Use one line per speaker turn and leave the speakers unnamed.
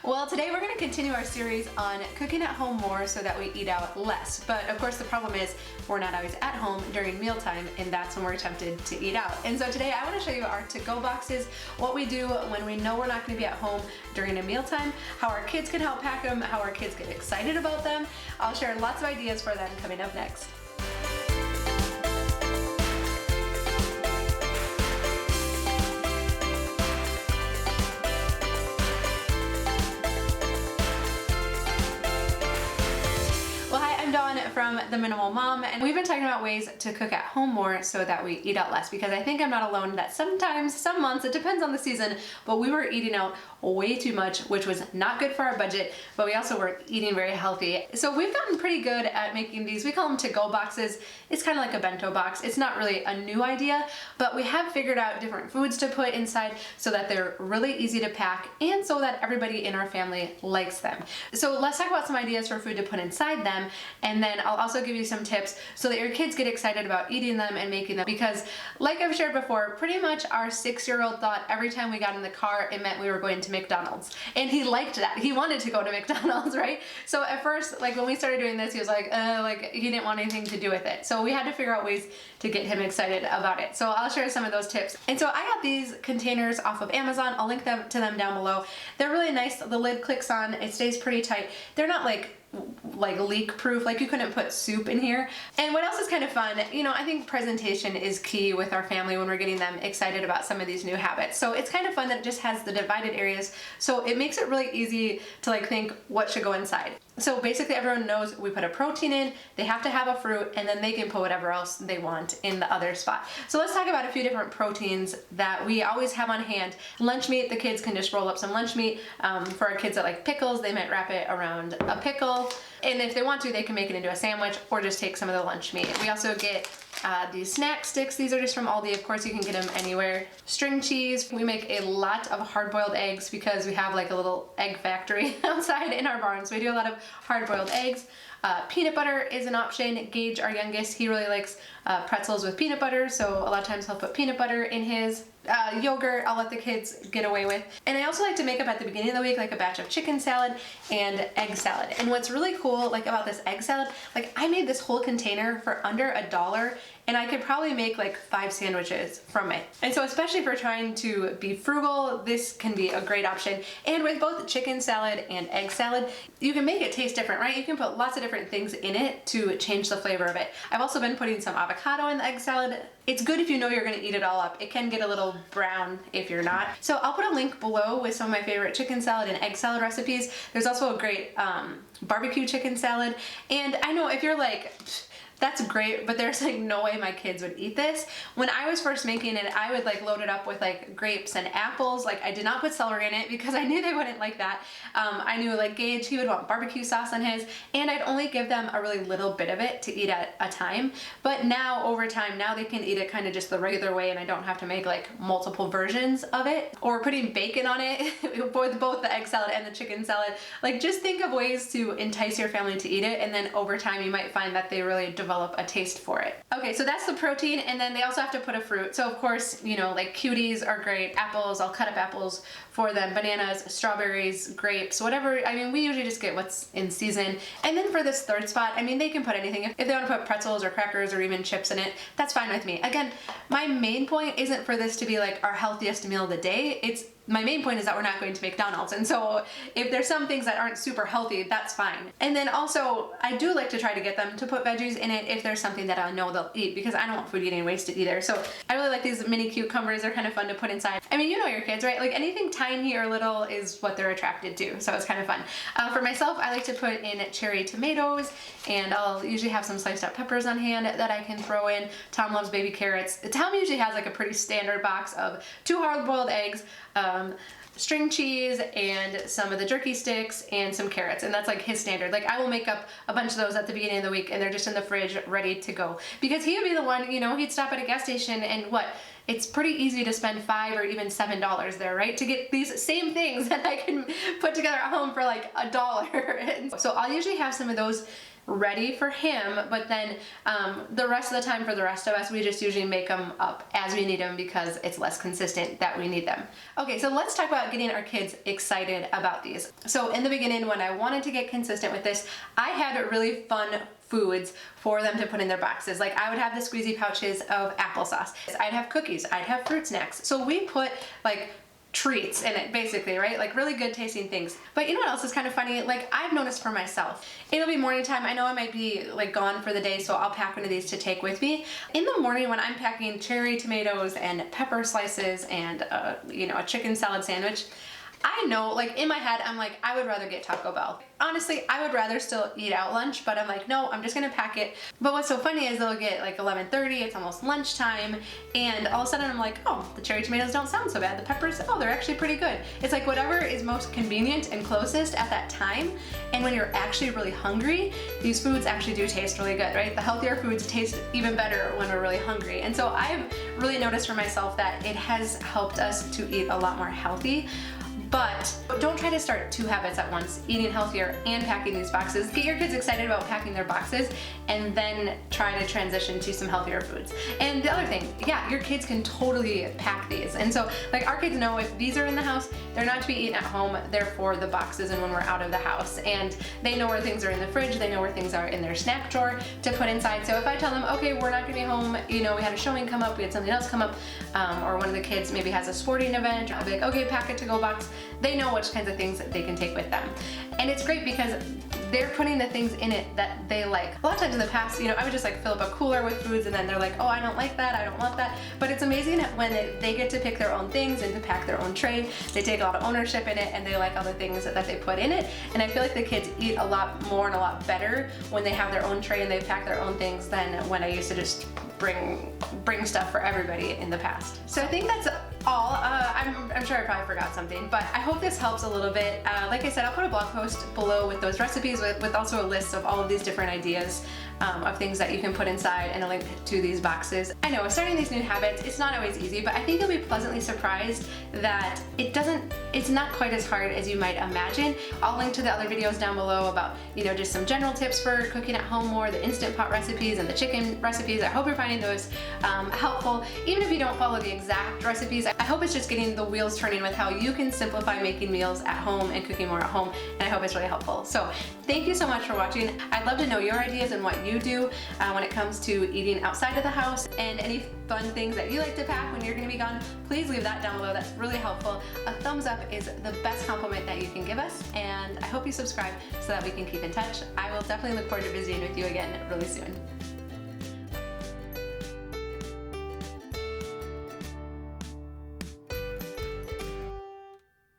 Well, today we're going to continue our series on cooking at home more so that we eat out less. But of course the problem is we're not always at home during mealtime, and that's when we're tempted to eat out. And so today I want to show you our to-go boxes, what we do when we know we're not going to be at home during a mealtime, how our kids can help pack them, how our kids get excited about them. I'll share lots of ideas for them coming up next. From The Minimal Mom, and we've been talking about ways to cook at home more so that we eat out less, because I think I'm not alone that sometimes, some months, it depends on the season, but we were eating out way too much, which was not good for our budget, but we also weren't eating very healthy. So we've gotten pretty good at making these, we call them to-go boxes. It's kind of like a bento box. It's not really a new idea, but we have figured out different foods to put inside so that they're really easy to pack and so that everybody in our family likes them. So let's talk about some ideas for food to put inside them, and then I'll also give you some tips so that your kids get excited about eating them and making them, because like I've shared before, pretty much our 6-year-old thought every time we got in the car it meant we were going to McDonald's, and he liked that. He wanted to go to McDonald's, right? So at first, like when we started doing this, he was like he didn't want anything to do with it. So we had to figure out ways to get him excited about it. So I'll share some of those tips. And so I got these containers off of Amazon. I'll link them to them down below. They're really nice. The lid clicks on, it stays pretty tight. They're not like leak proof, like you couldn't put soup in here. And what else is kind of fun, you know, I think presentation is key with our family when we're getting them excited about some of these new habits. So it's kind of fun that it just has the divided areas, so it makes it really easy to like think what should go inside. So basically everyone knows we put a protein in, they have to have a fruit, and then they can put whatever else they want in the other spot. So let's talk about a few different proteins that we always have on hand. Lunch meat, the kids can just roll up some lunch meat. For our kids that like pickles, they might wrap it around a pickle. And if they want to, they can make it into a sandwich or just take some of the lunch meat. We also get these snack sticks. These are just from Aldi. Of course, you can get them anywhere. String cheese. We make a lot of hard-boiled eggs because we have like a little egg factory outside in our barn. So we do a lot of hard-boiled eggs. Peanut butter is an option. Gage, our youngest, he really likes pretzels with peanut butter, so a lot of times he'll put peanut butter in his. Yogurt, I'll let the kids get away with. And I also like to make up at the beginning of the week like a batch of chicken salad and egg salad. And what's really cool like about this egg salad, like I made this whole container for under $1, and I could probably make like 5 sandwiches from it. And so especially if you're trying to be frugal, this can be a great option. And with both chicken salad and egg salad, you can make it taste different, right? You can put lots of different things in it to change the flavor of it. I've also been putting some avocado in the egg salad. It's good if you know you're gonna eat it all up. It can get a little brown if you're not. So I'll put a link below with some of my favorite chicken salad and egg salad recipes. There's also a great barbecue chicken salad. And I know if you're like, that's great, but there's like no way my kids would eat this. When I was first making it, I would like load it up with like grapes and apples. Like I did not put celery in it because I knew they wouldn't like that. I knew like Gage, he would want barbecue sauce on his, and I'd only give them a really little bit of it to eat at a time. But now over time, now they can eat it kind of just the regular way, and I don't have to make like multiple versions of it or putting bacon on it with both the egg salad and the chicken salad. Like just think of ways to entice your family to eat it, and then over time you might find that they really develop a taste for it. Okay, so that's the protein, and then they also have to put a fruit. So of course, you know, like cuties are great. Apples, I'll cut up apples for them. Bananas, strawberries, grapes, whatever. I mean, we usually just get what's in season. And then for this third spot, I mean, they can put anything. If they want to put pretzels or crackers or even chips in it, that's fine with me. Again, my main point isn't for this to be like our healthiest meal of the day. My main point is that we're not going to McDonald's, and so if there's some things that aren't super healthy, that's fine. And then also, I do like to try to get them to put veggies in it if there's something that I know they'll eat, because I don't want food getting wasted either. So I really like these mini cucumbers. They're kind of fun to put inside. I mean, you know your kids, right? Like anything tiny or little is what they're attracted to, so it's kind of fun. For myself, I like to put in cherry tomatoes, and I'll usually have some sliced up peppers on hand that I can throw in. Tom loves baby carrots. Tom usually has like a pretty standard box of 2 hard-boiled eggs, string cheese, and some of the jerky sticks, and some carrots, and that's like his standard. Like I will make up a bunch of those at the beginning of the week, and they're just in the fridge ready to go, because he would be the one, you know, he'd stop at a gas station and it's pretty easy to spend $5 or even $7 there, right? To get these same things that I can put together together at home for like $1. And so I'll usually have some of those ready for him, but then the rest of the time for the rest of us, we just usually make them up as we need them because it's less consistent that we need them. Okay, so let's talk about getting our kids excited about these. So in the beginning, when I wanted to get consistent with this, I had really fun foods for them to put in their boxes. Like I would have the squeezy pouches of applesauce. I'd have cookies, I'd have fruit snacks. So we put like treats in it basically, right? Like really good tasting things. But you know what else is kind of funny? Like I've noticed for myself, it'll be morning time. I know I might be like gone for the day, so I'll pack one of these to take with me. In the morning when I'm packing cherry tomatoes and pepper slices and you know, a chicken salad sandwich, I know, like in my head, I'm like, I would rather get Taco Bell. Honestly, I would rather still eat out lunch, but I'm like, no, I'm just gonna pack it. But what's so funny is they'll get like 11:30, it's almost lunchtime, and all of a sudden I'm like, oh, the cherry tomatoes don't sound so bad. The peppers, oh, they're actually pretty good. It's like whatever is most convenient and closest at that time. And when you're actually really hungry, these foods actually do taste really good, right? The healthier foods taste even better when we're really hungry. And so I've really noticed for myself that it has helped us to eat a lot more healthy. But don't try to start 2 habits at once, eating healthier and packing these boxes. Get your kids excited about packing their boxes and then try to transition to some healthier foods. And the other thing, yeah, your kids can totally pack these. And so like our kids know if these are in the house, they're not to be eaten at home, they're for the boxes and when we're out of the house. And they know where things are in the fridge, they know where things are in their snack drawer to put inside. So if I tell them, okay, we're not gonna be home, you know, we had a showing come up, we had something else come up, or one of the kids maybe has a sporting event, I'll be like, okay, pack it to go box. They know which kinds of things that they can take with them. And it's great because they're putting the things in it that they like. A lot of times in the past, you know, I would just like fill up a cooler with foods and then they're like, oh, I don't like that, I don't want that. But it's amazing when they get to pick their own things and to pack their own tray. They take a lot of ownership in it and they like all the things that they put in it. And I feel like the kids eat a lot more and a lot better when they have their own tray and they pack their own things than when I used to just bring stuff for everybody in the past. So I think that's all. I'm sure I probably forgot something, but I hope this helps a little bit. Like I said, I'll put a blog post below with those recipes with also a list of all of these different ideas of things that you can put inside and a link to these boxes. I know starting these new habits, it's not always easy, but I think you'll be pleasantly surprised that it's not quite as hard as you might imagine. I'll link to the other videos down below about, you know, just some general tips for cooking at home more, the Instant Pot recipes and the chicken recipes. I hope you're finding those helpful. Even if you don't follow the exact recipes, I hope it's just getting the wheels turning with how you can simplify making meals at home and cooking more at home, and I hope it's really helpful. So thank you so much for watching. I'd love to know your ideas and what you do when it comes to eating outside of the house, and any fun things that you like to pack when you're gonna be gone, please leave that down below. That's really helpful. A thumbs up is the best compliment that you can give us, and I hope you subscribe so that we can keep in touch. I will definitely look forward to visiting with you again really soon.